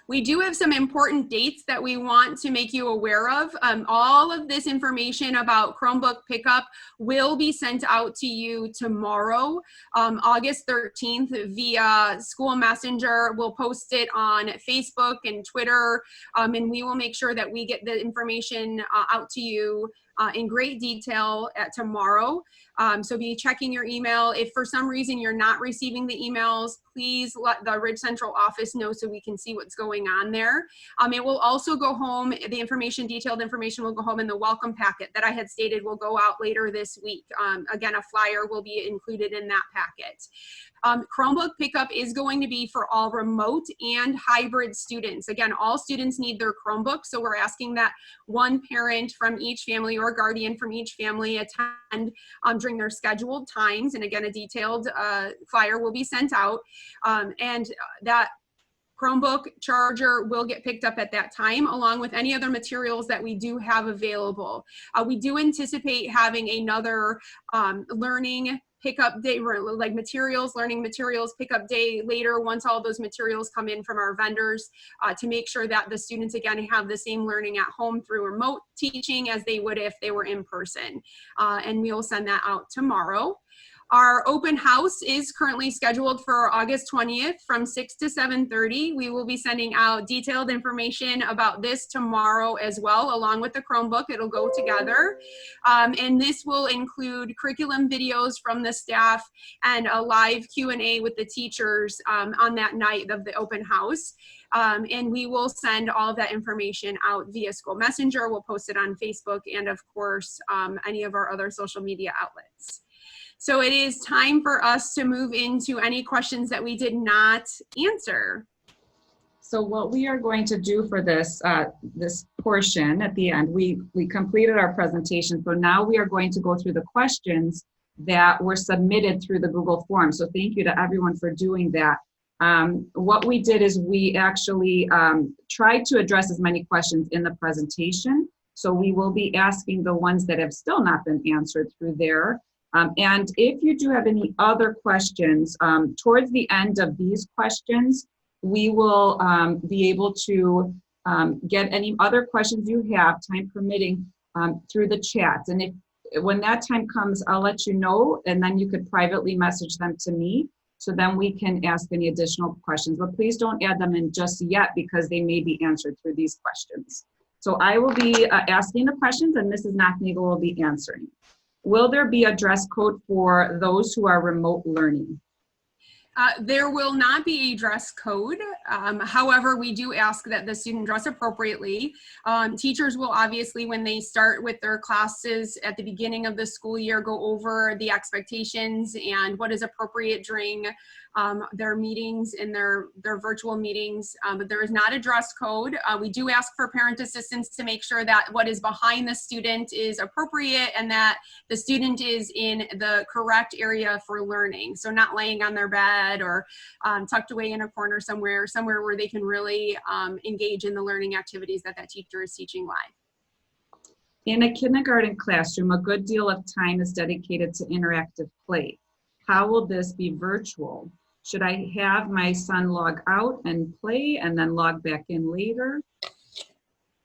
Speaker 1: We do have some important dates that we want to make you aware of. All of this information about Chromebook pickup will be sent out to you tomorrow, August 13th, via School Messenger. We'll post it on Facebook and Twitter, and we will make sure that we get the information out to you in great detail tomorrow. So be checking your email. If for some reason you're not receiving the emails, please let the Ridge Central office know so we can see what's going on there. It will also go home, the information, detailed information will go home in the welcome packet that I had stated will go out later this week. Again, a flyer will be included in that packet. Chromebook pickup is going to be for all remote and hybrid students. Again, all students need their Chromebook, so we're asking that one parent from each family or guardian from each family attend during their scheduled times. And again, a detailed flyer will be sent out. And that Chromebook charger will get picked up at that time, along with any other materials that we do have available. We do anticipate having another learning pickup day, like learning materials pickup day later once all those materials come in from our vendors, to make sure that the students again have the same learning at home through remote teaching as they would if they were in person. And we will send that out tomorrow. Our open house is currently scheduled for August 20th from 6 to 7:30. We will be sending out detailed information about this tomorrow as well, along with the Chromebook. It'll go together. And this will include curriculum videos from the staff and a live Q&A with the teachers on that night of the open house. And we will send all of that information out via School Messenger. We'll post it on Facebook and, of course, any of our other social media outlets. So it is time for us to move into any questions that we did not answer.
Speaker 2: So what we are going to do for this this portion at the end, we completed our presentation. So now we are going to go through the questions that were submitted through the Google form. So thank you to everyone for doing that. What we did is we actually tried to address as many questions in the presentation. So we will be asking the ones that have still not been answered through there. And if you do have any other questions, towards the end of these questions, we will be able to get any other questions you have, time permitting, through the chats. And when that time comes, I'll let you know, and then you could privately message them to me, so then we can ask any additional questions. But please don't add them in just yet, because they may be answered through these questions. So I will be asking the questions, and Mrs. Knocknagel will be answering. Will there be a dress code for those who are remote learning?
Speaker 1: There will not be a dress code. However, we do ask that the student dress appropriately. Teachers will obviously, when they start with their classes at the beginning of the school year, go over the expectations and what is appropriate during their meetings and their virtual meetings. But there is not a dress code. We do ask for parent assistance to make sure that what is behind the student is appropriate and that the student is in the correct area for learning. So not laying on their bed or tucked away in a corner somewhere where they can really engage in the learning activities that teacher is teaching live.
Speaker 2: In a kindergarten classroom, a good deal of time is dedicated to interactive play. How will this be virtual? Should I have my son log out and play and then log back in later?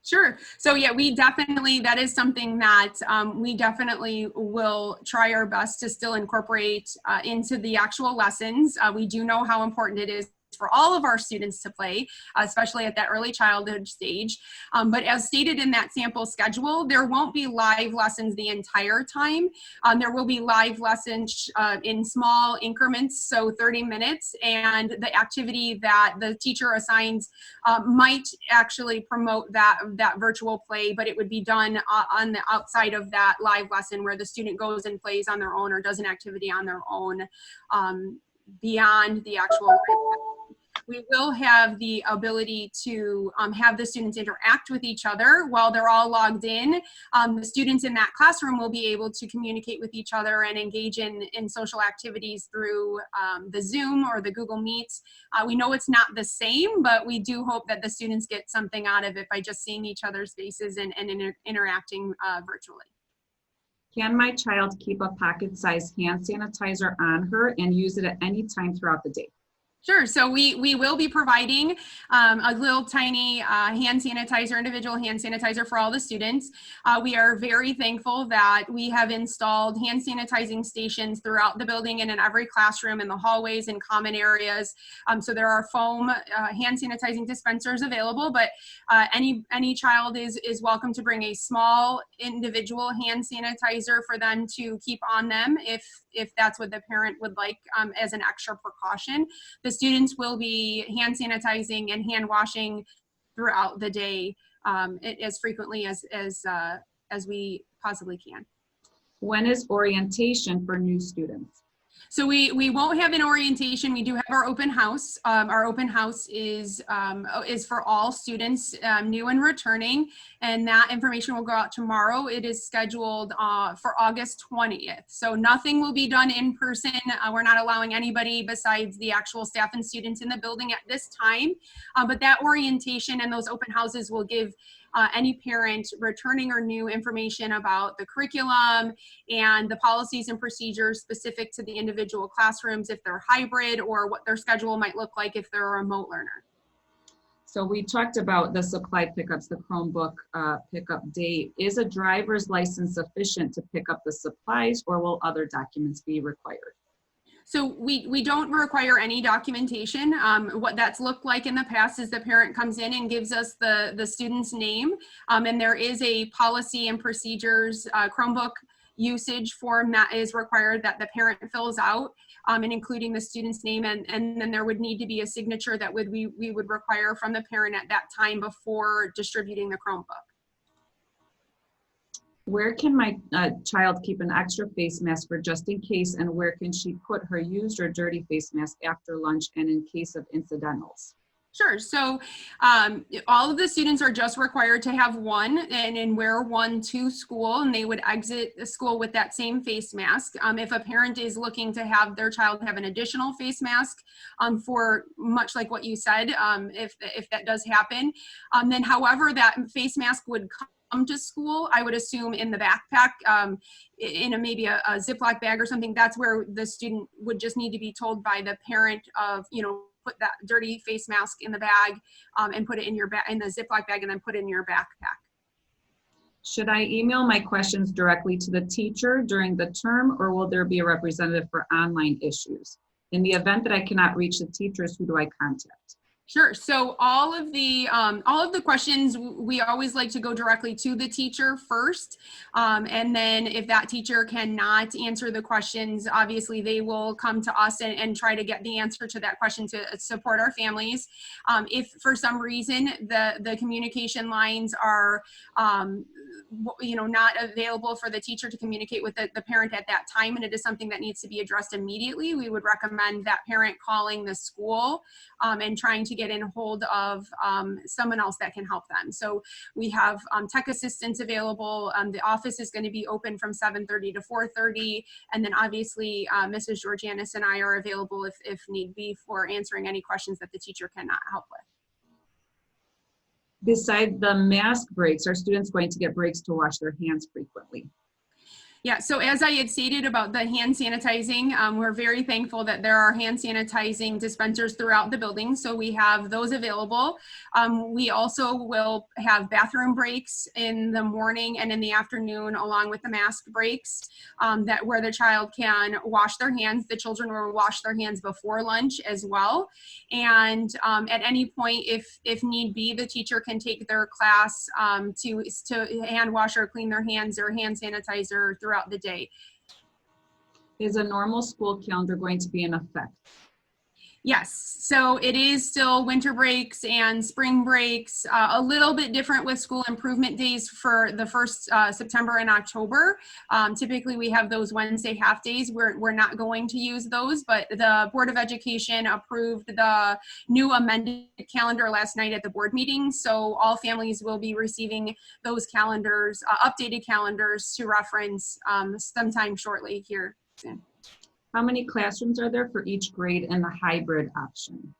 Speaker 1: Sure. So yeah, that is something that we definitely will try our best to still incorporate into the actual lessons. We do know how important it is for all of our students to play, especially at that early childhood stage. But as stated in that sample schedule, there won't be live lessons the entire time. There will be live lessons in small increments, so 30 minutes, and the activity that the teacher assigns might actually promote that virtual play, but it would be done on the outside of that live lesson where the student goes and plays on their own or does an activity on their own beyond the actual live lesson. We will have the ability to have the students interact with each other while they're all logged in. The students in that classroom will be able to communicate with each other and engage in social activities through the Zoom or the Google Meets. We know it's not the same, but we do hope that the students get something out of it by just seeing each other's faces and interacting virtually.
Speaker 2: Can my child keep a pocket-sized hand sanitizer on her and use it at any time throughout the day?
Speaker 1: Sure. So we will be providing a little tiny hand sanitizer, individual hand sanitizer for all the students. We are very thankful that we have installed hand sanitizing stations throughout the building and in every classroom, in the hallways and common areas. So there are foam hand sanitizing dispensers available, but any child is welcome to bring a small individual hand sanitizer for them to keep on them if that's what the parent would like as an extra precaution. The students will be hand sanitizing and hand washing throughout the day as frequently as we possibly can.
Speaker 2: When is orientation for new students?
Speaker 1: So we won't have an orientation. We do have our open house. Our open house is for all students, new and returning, and that information will go out tomorrow. It is scheduled for August 20th. So nothing will be done in person. We're not allowing anybody besides the actual staff and students in the building at this time. But that orientation and those open houses will give any parent returning or new information about the curriculum and the policies and procedures specific to the individual classrooms, if they're hybrid, or what their schedule might look like if they're a remote learner.
Speaker 2: So we talked about the supply pickups, the Chromebook pickup date. Is a driver's license sufficient to pick up the supplies, or will other documents be required?
Speaker 1: So we don't require any documentation. What that's looked like in the past is the parent comes in and gives us the student's name, and there is a policy and procedures Chromebook usage form that is required that the parent fills out, and including the student's name, and then there would need to be a signature that we would require from the parent at that time before distributing the Chromebook.
Speaker 2: Where can my child keep an extra face mask for just in case, and where can she put her used or dirty face mask after lunch and in case of incidentals?
Speaker 1: Sure. So all of the students are just required to have one and wear one to school, and they would exit the school with that same face mask. If a parent is looking to have their child have an additional face mask for much like what you said, if that does happen, then however that face mask would come to school, I would assume in the backpack, in maybe a Ziploc bag or something. That's where the student would just need to be told by the parent of, put that dirty face mask in the bag and put it in in the Ziploc bag and then put it in your backpack.
Speaker 2: Should I email my questions directly to the teacher during the term, or will there be a representative for online issues? In the event that I cannot reach the teachers, who do I contact?
Speaker 1: Sure. So all of the questions, we always like to go directly to the teacher first. And then if that teacher cannot answer the questions, obviously they will come to us and try to get the answer to that question to support our families. If for some reason the communication lines are not available for the teacher to communicate with the parent at that time, and it is something that needs to be addressed immediately, we would recommend that parent calling the school and trying to get in hold of someone else that can help them. So we have tech assistants available. The office is going to be open from 7:30 to 4:30, and then obviously Mrs. Georganas and I are available if need be for answering any questions that the teacher cannot help with.
Speaker 2: Besides the mask breaks, are students going to get breaks to wash their hands frequently?
Speaker 1: Yeah, so as I had stated about the hand sanitizing, we're very thankful that there are hand sanitizing dispensers throughout the building, so we have those available. We also will have bathroom breaks in the morning and in the afternoon, along with the mask breaks, where the child can wash their hands. The children will wash their hands before lunch as well, and at any point, if need be, the teacher can take their class to hand wash or clean their hands or hand sanitizer throughout the day.
Speaker 2: Is a normal school calendar going to be in effect?
Speaker 1: Yes, so it is still winter breaks and spring breaks, a little bit different with school improvement days for the first September and October. Typically we have those Wednesday half days. We're not going to use those, but the Board of Education approved the new amended calendar last night at the board meeting. So all families will be receiving those calendars, updated calendars to reference sometime shortly here soon.
Speaker 2: How many classrooms are there for each grade in the hybrid option?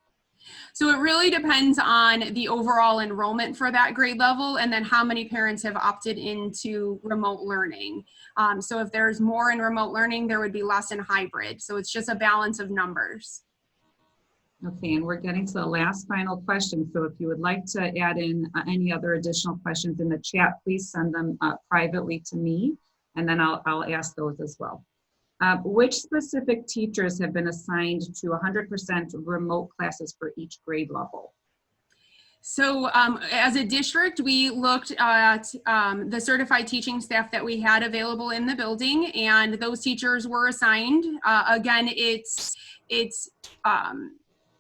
Speaker 1: So it really depends on the overall enrollment for that grade level and then how many parents have opted into remote learning. So if there's more in remote learning, there would be less in hybrid. So it's just a balance of numbers.
Speaker 2: Okay, and we're getting to the last final question. So if you would like to add in any other additional questions in the chat, please send them privately to me, and then I'll ask those as well. Which specific teachers have been assigned to 100% remote classes for each grade level?
Speaker 1: So as a district, we looked at the certified teaching staff that we had available in the building, and those teachers were assigned. Again, it's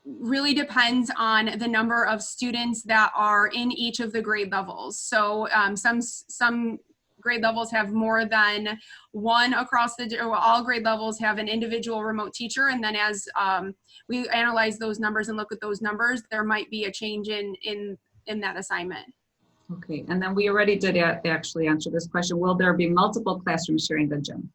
Speaker 1: really depends on the number of students that are in each of the grade levels. So some grade levels have more than one across all grade levels have an individual remote teacher, and then as we analyze those numbers and look at those numbers, there might be a change in that assignment.
Speaker 2: Okay, and then we already did actually answer this question. Will there be multiple classrooms sharing the gym?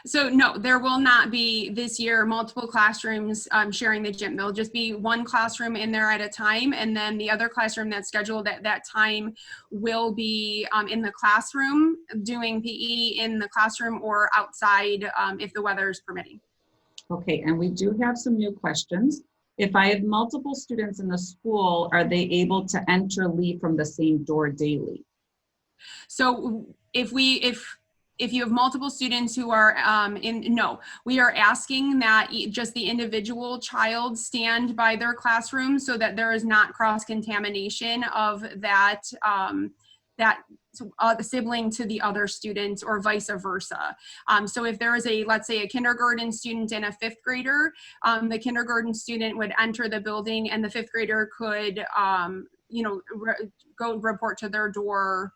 Speaker 1: So no, there will not be this year multiple classrooms sharing the gym. There'll just be one classroom in there at a time, and then the other classroom that's scheduled at that time will be in the classroom doing PE in the classroom or outside if the weather is permitting.
Speaker 2: Okay, and we do have some new questions. If I have multiple students in the school, are they able to enter, leave from the same door daily?
Speaker 1: So if you have multiple students who are no, we are asking that just the individual child stand by their classroom so that there is not cross-contamination of that the sibling to the other students or vice versa. So if there is let's say a kindergarten student and a fifth grader, the kindergarten student would enter the building and the fifth grader could, go report to their door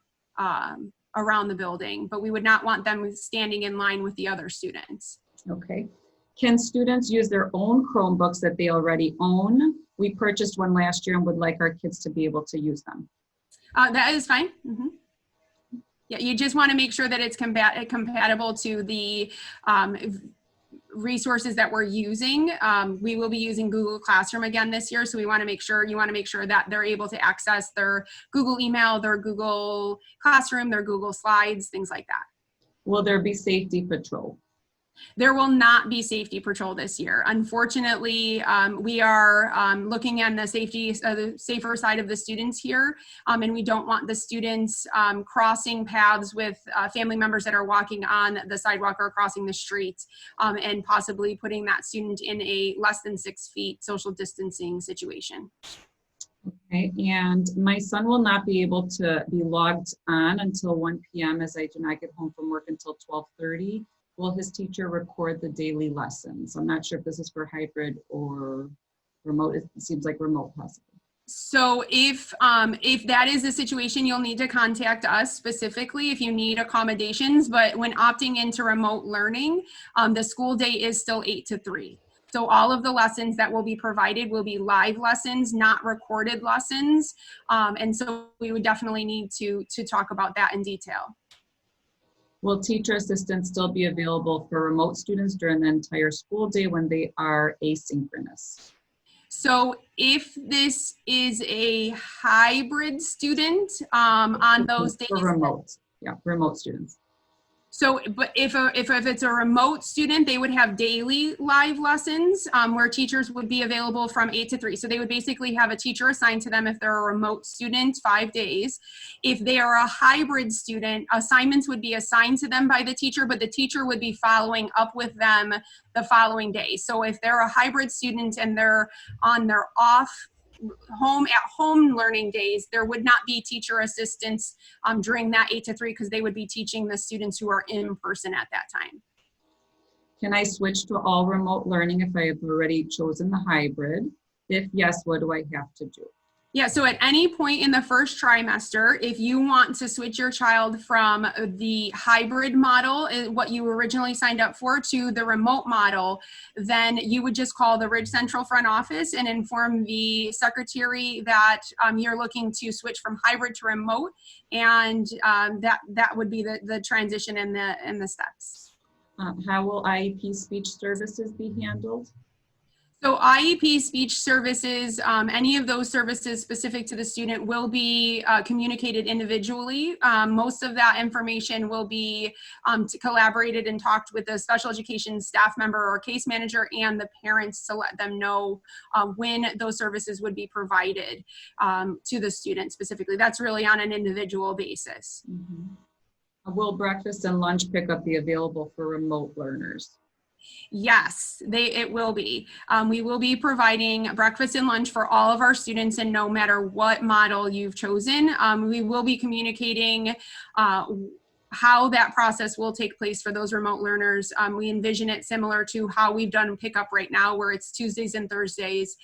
Speaker 1: around the building, but we would not want them standing in line with the other students.
Speaker 2: Okay. Can students use their own Chromebooks that they already own? We purchased one last year and would like our kids to be able to use them.
Speaker 1: That is fine. Mm-hmm. Yeah, you just want to make sure that it's compatible to the resources that we're using. We will be using Google Classroom again this year, so you want to make sure that they're able to access their Google email, their Google Classroom, their Google Slides, things like that.
Speaker 2: Will there be safety patrol?
Speaker 1: There will not be safety patrol this year. Unfortunately, we are looking on the safer side of the students here, and we don't want the students crossing paths with family members that are walking on the sidewalk or crossing the street, and possibly putting that student in a less than 6 feet social distancing situation.
Speaker 2: Okay, and my son will not be able to be logged on until 1 p.m. as I do not get home from work until 12:30. Will his teacher record the daily lessons? I'm not sure if this is for hybrid or remote. It seems like remote possibly.
Speaker 1: So if that is the situation, you'll need to contact us specifically if you need accommodations. But when opting into remote learning, the school day is still 8 to 3. So all of the lessons that will be provided will be live lessons, not recorded lessons. And so we would definitely need to talk about that in detail.
Speaker 2: Will teacher assistants still be available for remote students during the entire school day when they are asynchronous?
Speaker 1: So if this is a hybrid student on those days.
Speaker 2: For remote, yeah, remote students.
Speaker 1: So, but if it's a remote student, they would have daily live lessons where teachers would be available from 8 to 3. So they would basically have a teacher assigned to them if they're a remote student 5 days. If they are a hybrid student, assignments would be assigned to them by the teacher, but the teacher would be following up with them the following day. So if they're a hybrid student and they're on their home learning days, there would not be teacher assistants during that 8 to 3 because they would be teaching the students who are in person at that time.
Speaker 2: Can I switch to all remote learning if I have already chosen the hybrid? If yes, what do I have to do?
Speaker 1: Yeah, so at any point in the first trimester, if you want to switch your child from the hybrid model, what you originally signed up for, to the remote model, then you would just call the Ridge Central front office and inform the secretary that you're looking to switch from hybrid to remote, and that would be the transition and the steps.
Speaker 2: How will IEP speech services be handled?
Speaker 1: So IEP speech services, any of those services specific to the student will be communicated individually. Most of that information will be collaborated and talked with the special education staff member or case manager and the parents to let them know when those services would be provided to the student specifically. That's really on an individual basis.
Speaker 2: Mm-hmm. Will breakfast and lunch pickup be available for remote learners?
Speaker 1: Yes, it will be. We will be providing breakfast and lunch for all of our students, and no matter what model you've chosen, we will be communicating how that process will take place for those remote learners. We envision it similar to how we've done pickup right now, where it's Tuesdays and Thursdays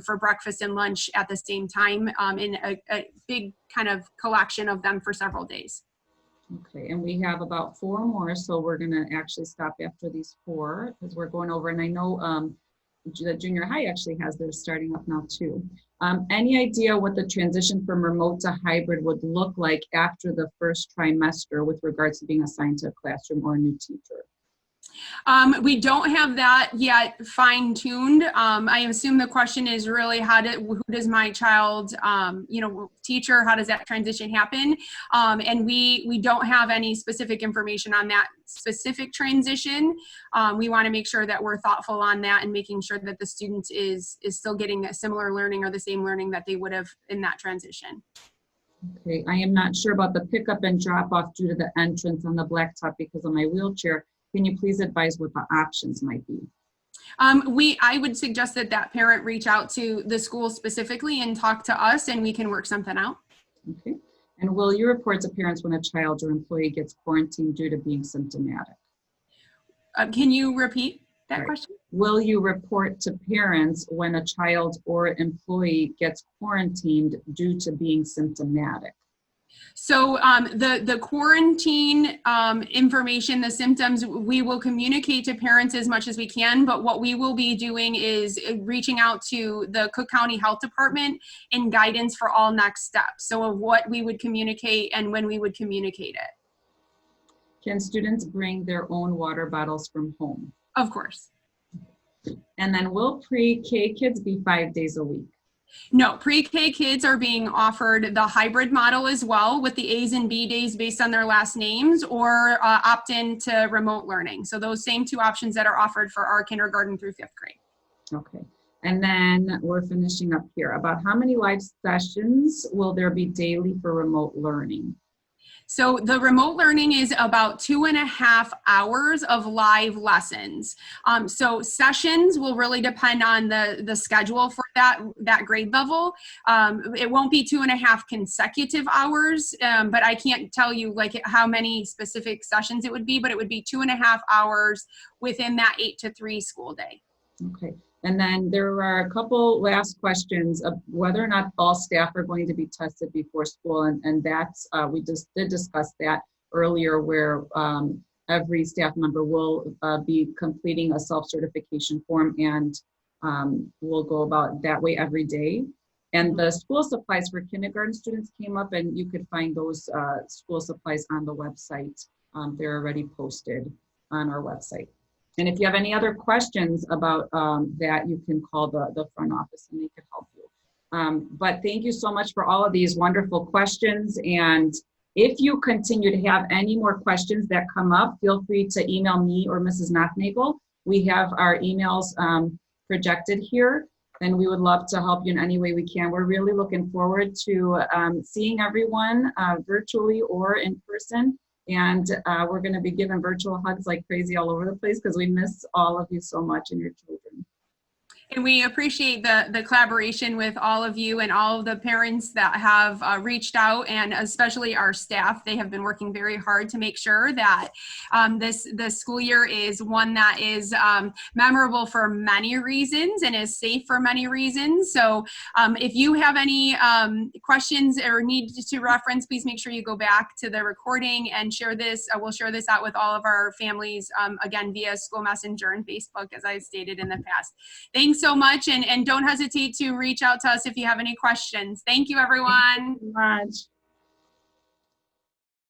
Speaker 1: for breakfast and lunch at the same time in a big kind of collection of them for several days.
Speaker 2: Okay, and we have about 4 more, so we're going to actually stop after these 4 because we're going over, and I know the junior high actually has theirs starting up now too. Any idea what the transition from remote to hybrid would look like after the first trimester with regards to being assigned to a classroom or a new teacher?
Speaker 1: We don't have that yet fine-tuned. I assume the question is really who does my child, teacher, how does that transition happen? And we don't have any specific information on that specific transition. We want to make sure that we're thoughtful on that and making sure that the student is still getting a similar learning or the same learning that they would have in that transition.
Speaker 2: Okay, I am not sure about the pickup and drop off due to the entrance on the blacktop because of my wheelchair. Can you please advise what the options might be?
Speaker 1: I would suggest that parent reach out to the school specifically and talk to us, and we can work something out.
Speaker 2: Okay. And will you report to parents when a child or employee gets quarantined due to being symptomatic?
Speaker 1: Can you repeat that question?
Speaker 2: Will you report to parents when a child or employee gets quarantined due to being symptomatic?
Speaker 1: So the quarantine information, the symptoms, we will communicate to parents as much as we can, but what we will be doing is reaching out to the Cook County Health Department and guidance for all next steps. So of what we would communicate and when we would communicate it.
Speaker 2: Can students bring their own water bottles from home?
Speaker 1: Of course.
Speaker 2: And then will pre-K kids be 5 days a week?
Speaker 1: No, pre-K kids are being offered the hybrid model as well, with the A's and B days based on their last names, or opt in to remote learning. So those same 2 options that are offered for our kindergarten through 5th grade.
Speaker 2: Okay. And then we're finishing up here. About how many live sessions will there be daily for remote learning?
Speaker 1: So the remote learning is about 2.5 hours of live lessons. So sessions will really depend on the schedule for that grade level. It won't be 2.5 consecutive hours, but I can't tell you like how many specific sessions it would be, but it would be 2.5 hours within that 8 to 3 school day.
Speaker 2: Okay. And then there are a couple last questions of whether or not all staff are going to be tested before school. And that's, we just did discuss that earlier, where every staff member will be completing a self-certification form, and we'll go about that way every day. And the school supplies for kindergarten students came up, and you could find those school supplies on the website. They're already posted on our website. And if you have any other questions about that, you can call the front office and they can help you. But thank you so much for all of these wonderful questions. And if you continue to have any more questions that come up, feel free to email me or Mrs. Nothnagel. We have our emails projected here, and we would love to help you in any way we can. We're really looking forward to seeing everyone virtually or in person. And we're going to be giving virtual hugs like crazy all over the place because we miss all of you so much and your children.
Speaker 1: And we appreciate the collaboration with all of you and all of the parents that have reached out, and especially our staff. They have been working very hard to make sure that this school year is one that is memorable for many reasons and is safe for many reasons. So if you have any questions or need to reference, please make sure you go back to the recording and share this. We'll share this out with all of our families, again, via School Messenger and Facebook, as I stated in the past. Thanks so much, and don't hesitate to reach out to us if you have any questions. Thank you, everyone.
Speaker 2: Thank you so much.